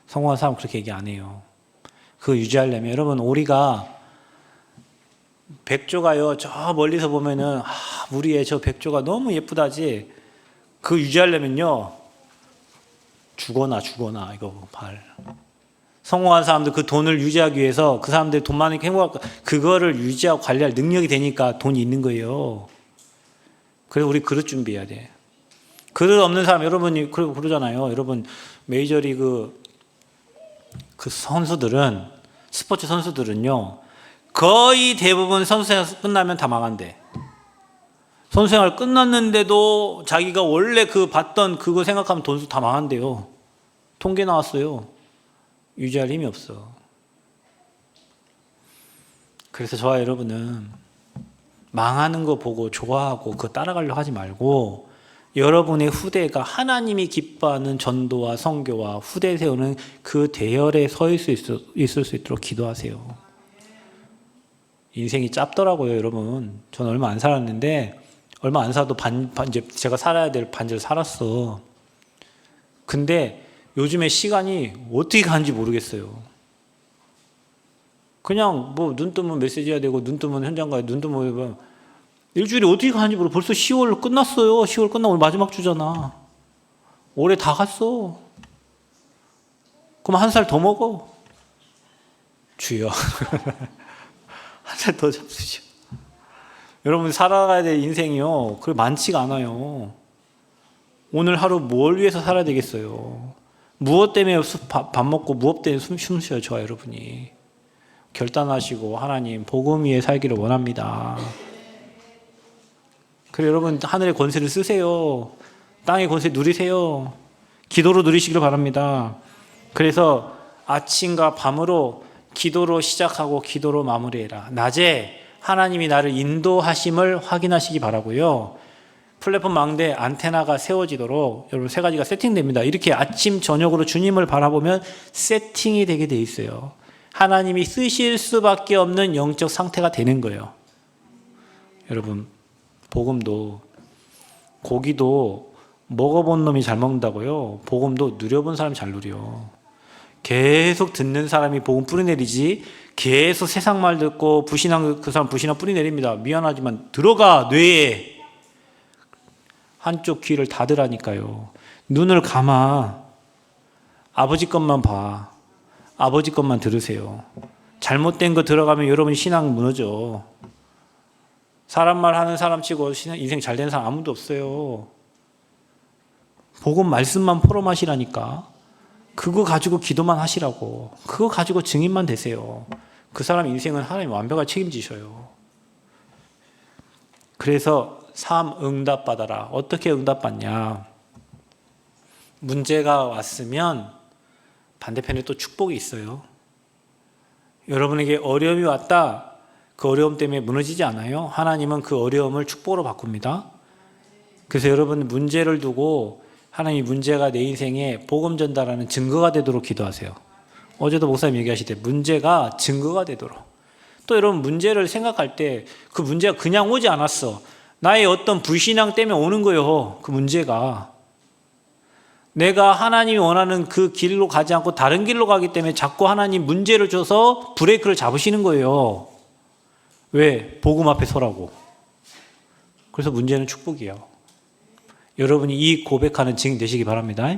성공한 사람 그렇게 얘기 안 해요. 그거 유지하려면 여러분, 오리가 백조가요 저 멀리서 보면은 우리의 저 백조가 너무 예쁘다지, 그거 유지하려면요 죽어나 이거 발. 성공한 사람들 그 돈을 유지하기 위해서, 그 사람들 돈 많으니까 행복할 거, 그거를 유지하고 관리할 능력이 되니까 돈이 있는 거예요. 그래서 우리 그릇 준비해야 돼. 그릇 없는 사람, 여러분이 그러잖아요. 여러분 메이저리그 그 선수들은, 스포츠 선수들은요 거의 대부분 선수생활 끝나면 다 망한대. 선수생활 끝났는데도 자기가 원래 그 받던 그거 생각하면 돈수 다 망한대요. 통계 나왔어요. 유지할 힘이 없어. 그래서 저와 여러분은 망하는 거 보고 좋아하고 그거 따라가려고 하지 말고, 여러분의 후대가 하나님이 기뻐하는 전도와 선교와 후대 세우는 그 대열에 서 있을 수 있도록 기도하세요. 인생이 짧더라고요, 여러분. 전 얼마 안 살았는데, 얼마 안 살아도 이제 제가 살아야 될 반절 살았어. 근데 요즘에 시간이 어떻게 가는지 모르겠어요. 그냥 뭐 눈 뜨면 메시지 해야 되고, 눈 뜨면 현장 가야, 눈 뜨면 일주일이 어떻게 가는지 모르고 벌써 10월 끝났어요. 10월 끝나고 오늘 마지막 주잖아. 올해 다 갔어. 그럼 한 살 더 먹어. 주여. 한 살 더 잡수죠. 여러분 살아가야 될 인생이요, 그게 많지가 않아요. 오늘 하루 뭘 위해서 살아야 되겠어요? 무엇 때문에 밥 먹고 무엇 때문에 숨 쉬어요, 저와 여러분이. 결단하시고 하나님 복음 위에 살기를 원합니다. 그래 여러분, 하늘의 권세를 쓰세요. 땅의 권세 누리세요. 기도로 누리시기를 바랍니다. 그래서 아침과 밤으로 기도로 시작하고 기도로 마무리해라. 낮에 하나님이 나를 인도하심을 확인하시기 바라고요. 플랫폼 망대 안테나가 세워지도록 여러분 3가지가 세팅됩니다. 이렇게 아침 저녁으로 주님을 바라보면 세팅이 되게 돼 있어요. 하나님이 쓰실 수밖에 없는 영적 상태가 되는 거예요. 여러분 복음도, 고기도 먹어본 놈이 잘 먹는다고요. 복음도 누려본 사람이 잘 누려. 계속 듣는 사람이 복음 뿌리내리지, 계속 세상 말 듣고 부신앙, 그 사람 부신앙 뿌리내립니다. 미안하지만 들어가, 뇌에. 한쪽 귀를 닫으라니까요. 눈을 감아. 아버지 것만 봐. 아버지 것만 들으세요. 잘못된 거 들어가면 여러분 신앙 무너져. 사람 말 하는 사람 치고 인생 잘 되는 사람 아무도 없어요. 복음 말씀만 포럼하시라니까. 그거 가지고 기도만 하시라고. 그거 가지고 증인만 되세요. 그 사람 인생은 하나님 완벽하게 책임지셔요. 그래서 3. 응답받아라. 어떻게 응답받냐? 문제가 왔으면 반대편에 또 축복이 있어요. 여러분에게 어려움이 왔다. 그 어려움 때문에 무너지지 않아요. 하나님은 그 어려움을 축복으로 바꿉니다. 그래서 여러분 문제를 두고 하나님이 문제가 내 인생에 복음 전달하는 증거가 되도록 기도하세요. 어제도 목사님 얘기하실 때 문제가 증거가 되도록. 또 여러분 문제를 생각할 때 그 문제가 그냥 오지 않았어. 나의 어떤 불신앙 때문에 오는 거예요. 그 문제가. 내가 하나님이 원하는 그 길로 가지 않고 다른 길로 가기 때문에 자꾸 하나님 문제를 줘서 브레이크를 잡으시는 거예요. 왜? 복음 앞에 서라고. 그래서 문제는 축복이에요. 여러분이 이 고백하는 증인 되시기 바랍니다.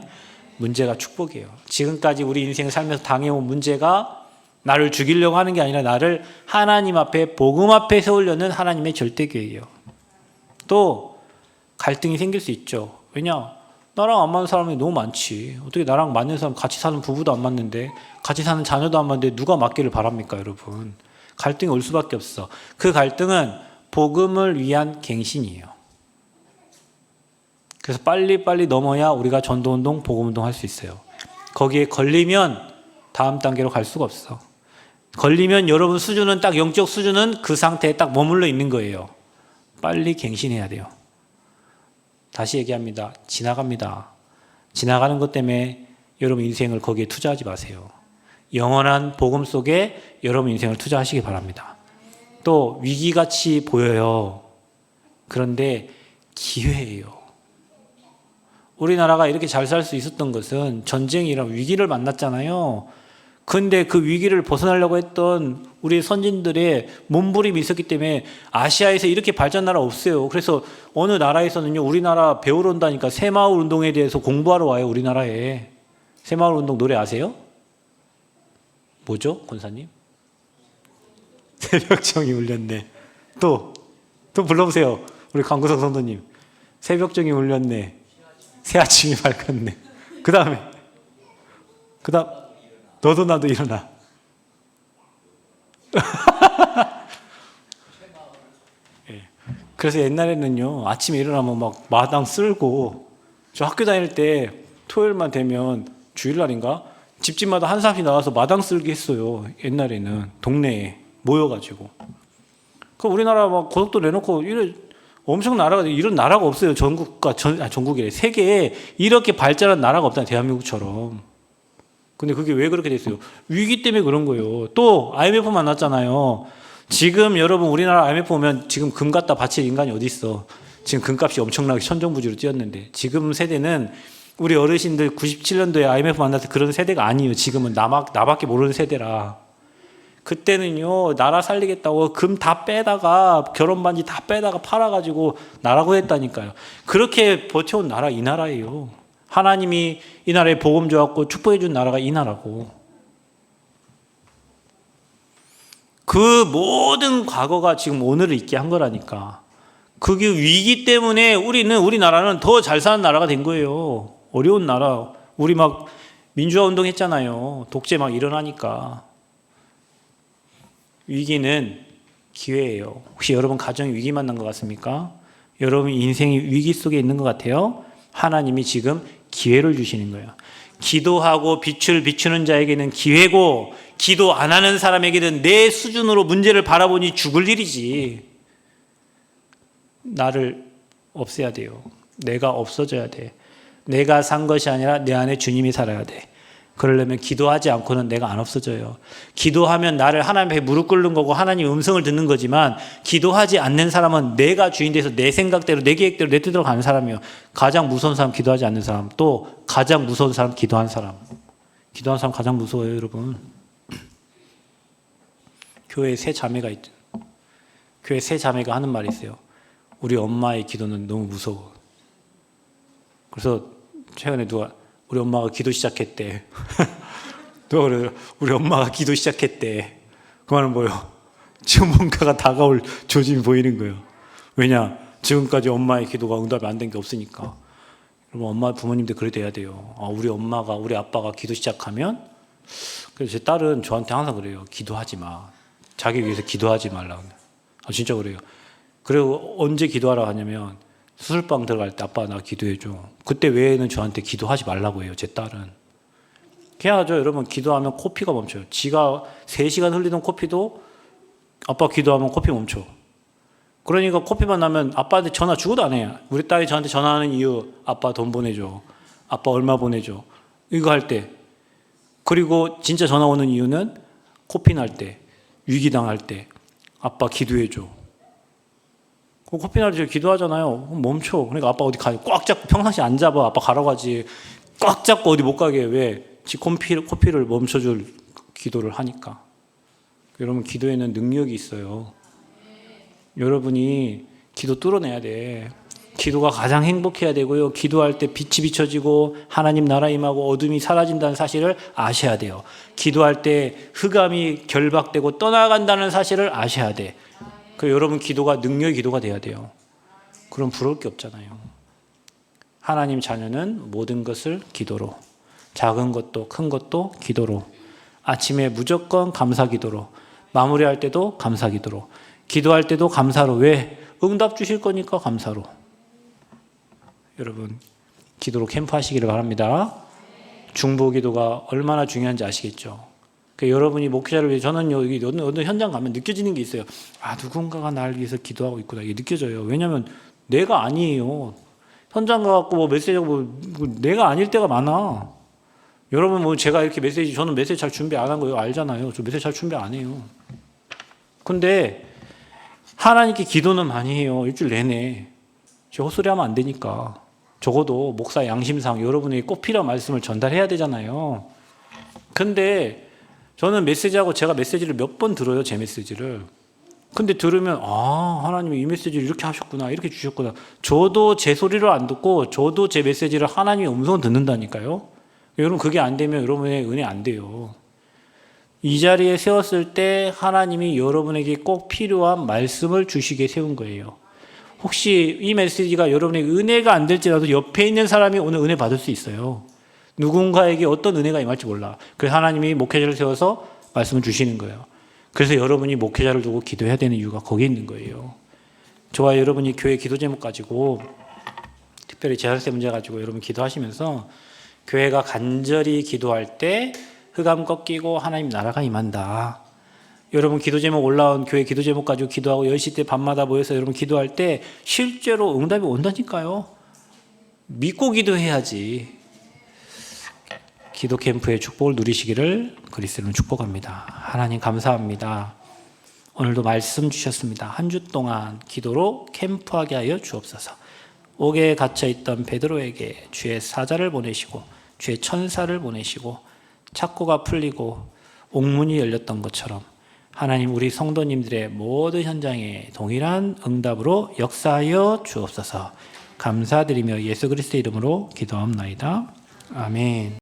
문제가 축복이에요. 지금까지 우리 인생을 살면서 당해온 문제가 나를 죽이려고 하는 게 아니라 나를 하나님 앞에 복음 앞에 세우려는 하나님의 절대 계획이에요. 또 갈등이 생길 수 있죠. 왜냐? 나랑 안 맞는 사람이 너무 많지. 어떻게 나랑 맞는 사람, 같이 사는 부부도 안 맞는데, 같이 사는 자녀도 안 맞는데 누가 맞기를 바랍니까, 여러분? 갈등이 올 수밖에 없어. 그 갈등은 복음을 위한 갱신이에요. 그래서 빨리빨리 넘어야 우리가 전도운동, 복음운동 할 수 있어요. 거기에 걸리면 다음 단계로 갈 수가 없어. 걸리면 여러분 수준은 딱 영적 수준은 그 상태에 딱 머물러 있는 거예요. 빨리 갱신해야 돼요. 다시 얘기합니다. 지나갑니다. 지나가는 것 때문에 여러분 인생을 거기에 투자하지 마세요. 영원한 복음 속에 여러분 인생을 투자하시기 바랍니다. 또 위기같이 보여요. 그런데 기회예요. 우리나라가 이렇게 잘 살 수 있었던 것은 전쟁이랑 위기를 만났잖아요. 근데 그 위기를 벗어나려고 했던 우리 선진들의 몸부림이 있었기 때문에 아시아에서 이렇게 발전 나라 없어요. 그래서 어느 나라에서는요, 우리나라 배우러 온다니까 새마을 운동에 대해서 공부하러 와요, 우리나라에. 새마을 운동 노래 아세요? 뭐죠, 권사님? 새벽정이 울렸네. 또 불러보세요. 우리 강구석 선도님. 새벽정이 울렸네. 새 아침이 밝았네. 그 다음 너도 나도 일어나. 예. 그래서 옛날에는요, 아침에 일어나면 막 마당 쓸고, 저 학교 다닐 때 토요일만 되면 주일날인가? 집집마다 한 사람씩 나와서 마당 쓸기 했어요. 옛날에는 동네에 모여가지고. 그 우리나라 막 고속도로 내놓고 엄청 나라가 이런 나라가 없어요. 전국에 세계에 이렇게 발전한 나라가 없다. 대한민국처럼. 근데 그게 왜 그렇게 됐어요? 위기 때문에 그런 거예요. 또 IMF 만났잖아요. 지금 여러분 우리나라 IMF 오면 지금 금 갖다 바칠 인간이 어디 있어? 지금 금값이 엄청나게 천정부지로 뛰었는데 지금 세대는 우리 어르신들 97년도에 IMF 만났을 때 그런 세대가 아니에요. 지금은 나밖에 모르는 세대라. 그때는요, 나라 살리겠다고 금 다 빼다가 결혼 반지 다 빼다가 팔아가지고 나라고 했다니까요. 그렇게 버텨온 나라 이 나라예요. 하나님이 이 나라에 복음 줘갖고 축복해 준 나라가 이 나라고. 그 모든 과거가 지금 오늘을 있게 한 거라니까. 그게 위기 때문에 우리나라는 더 잘 사는 나라가 된 거예요. 어려운 나라. 우리 막 민주화 운동 했잖아요. 독재 막 일어나니까. 위기는 기회예요. 혹시 여러분 가정이 위기 만난 것 같습니까? 여러분 인생이 위기 속에 있는 것 같아요? 하나님이 지금 기회를 주시는 거예요. 기도하고 빛을 비추는 자에게는 기회고 기도 안 하는 사람에게는 내 수준으로 문제를 바라보니 죽을 일이지. 나를 없애야 돼요. 내가 없어져야 돼. 내가 산 것이 아니라 내 안에 주님이 살아야 돼. 그러려면 기도하지 않고는 내가 안 없어져요. 기도하면 나를 하나님 앞에 무릎 꿇는 거고 하나님 음성을 듣는 거지만 기도하지 않는 사람은 내가 주인 돼서 내 생각대로 내 계획대로 내 뜻대로 가는 사람이에요. 가장 무서운 사람 기도하지 않는 사람, 또 가장 무서운 사람 기도한 사람. 기도한 사람 가장 무서워요, 여러분. 교회에 세 자매가 있죠. 교회 세 자매가 하는 말이 있어요. 우리 엄마의 기도는 너무 무서워. 그래서 최근에 우리 엄마가 기도 시작했대. 누가 그래요? 우리 엄마가 기도 시작했대. 그 말은 뭐예요? 지금 뭔가가 다가올 조짐이 보이는 거예요. 왜냐? 지금까지 엄마의 기도가 응답이 안 된 게 없으니까. 여러분, 엄마, 부모님들 그래 돼야 돼요. 우리 아빠가 기도 시작하면, 그래서 제 딸은 저한테 항상 그래요. 기도하지 마. 자기 위해서 기도하지 말라고. 진짜 그래요. 그리고 언제 기도하라 하냐면 수술방 들어갈 때 아빠 나 기도해줘. 그때 외에는 저한테 기도하지 말라고 해요. 제 딸은. 해야죠. 여러분 기도하면 코피가 멈춰요. 지가 3시간 흘리던 코피도 아빠 기도하면 코피 멈춰. 그러니까 코피만 나면 아빠한테 전화 죽어도 안 해요. 우리 딸이 저한테 전화하는 이유 아빠 돈 보내줘. 아빠 얼마 보내줘. 이거 할 때. 그리고 진짜 전화 오는 이유는 코피 날 때, 위기당할 때 아빠 기도해줘. 코피 날 때 기도하잖아요. 멈춰. 그러니까 아빠 어디 가요. 꽉 잡고 평상시 안 잡아. 아빠 가라고 하지. 꽉 잡고 어디 못 가게 해. 왜? 지 코피를 멈춰줄 기도를 하니까. 여러분 기도에는 능력이 있어요. 여러분이 기도 뚫어내야 돼. 기도가 가장 행복해야 되고요. 기도할 때 빛이 비춰지고 하나님 나라 임하고 어둠이 사라진다는 사실을 아셔야 돼요. 기도할 때 흑암이 결박되고 떠나간다는 사실을 아셔야 돼. 그 여러분 기도가 능력의 기도가 돼야 돼요. 그럼 부러울 게 없잖아요. 하나님 자녀는 모든 것을 기도로, 작은 것도 큰 것도 기도로, 아침에 무조건 감사 기도로, 마무리할 때도 감사 기도로, 기도할 때도 감사로. 왜? 응답 주실 거니까 감사로. 여러분 기도로 캠프 하시기를 바랍니다. 중보 기도가 얼마나 중요한지 아시겠죠? 여러분이 목회자를 위해 저는 여기 어느 현장 가면 느껴지는 게 있어요. 아, 누군가가 나를 위해서 기도하고 있구나. 이게 느껴져요. 왜냐하면 내가 아니에요. 현장 가갖고 뭐 메시지하고 내가 아닐 때가 많아. 여러분 뭐 제가 이렇게 저는 메시지 잘 준비 안 한 거예요. 알잖아요. 저 메시지 잘 준비 안 해요. 근데 하나님께 기도는 많이 해요. 일주일 내내. 저 헛소리 하면 안 되니까. 적어도 목사 양심상 여러분에게 꼭 필요한 말씀을 전달해야 되잖아요. 근데 저는 메시지하고 제가 메시지를 몇 번 들어요. 제 메시지를. 근데 들으면 하나님이 이 메시지를 이렇게 하셨구나. 이렇게 주셨구나. 저도 제 소리를 안 듣고 저도 제 메시지를 하나님의 음성을 듣는다니까요. 여러분 그게 안 되면 여러분의 은혜 안 돼요. 이 자리에 세웠을 때 하나님이 여러분에게 꼭 필요한 말씀을 주시게 세운 거예요. 혹시 이 메시지가 여러분에게 은혜가 안 될지라도 옆에 있는 사람이 오늘 은혜 받을 수 있어요. 누군가에게 어떤 은혜가 임할지 몰라. 그래서 하나님이 목회자를 세워서 말씀을 주시는 거예요. 그래서 여러분이 목회자를 두고 기도해야 되는 이유가 거기에 있는 거예요. 저와 여러분이 교회 기도 제목 가지고 특별히 재산세 문제 가지고 여러분 기도하시면서 교회가 간절히 기도할 때 흑암 꺾이고 하나님 나라가 임한다. 여러분 기도 제목 올라온 교회 기도 제목 가지고 기도하고 10시 때 밤마다 모여서 여러분 기도할 때 실제로 응답이 온다니까요. 믿고 기도해야지. 기도 캠프의 축복을 누리시기를 그리스도로 축복합니다. 하나님 감사합니다. 오늘도 말씀 주셨습니다. 한 주 동안 기도로 캠프하게 하여 주옵소서. 옥에 갇혀있던 베드로에게 주의 사자를 보내시고 주의 천사를 보내시고 착고가 풀리고 옥문이 열렸던 것처럼 하나님 우리 성도님들의 모든 현장에 동일한 응답으로 역사하여 주옵소서. 감사드리며 예수 그리스도의 이름으로 기도합나이다. 아멘.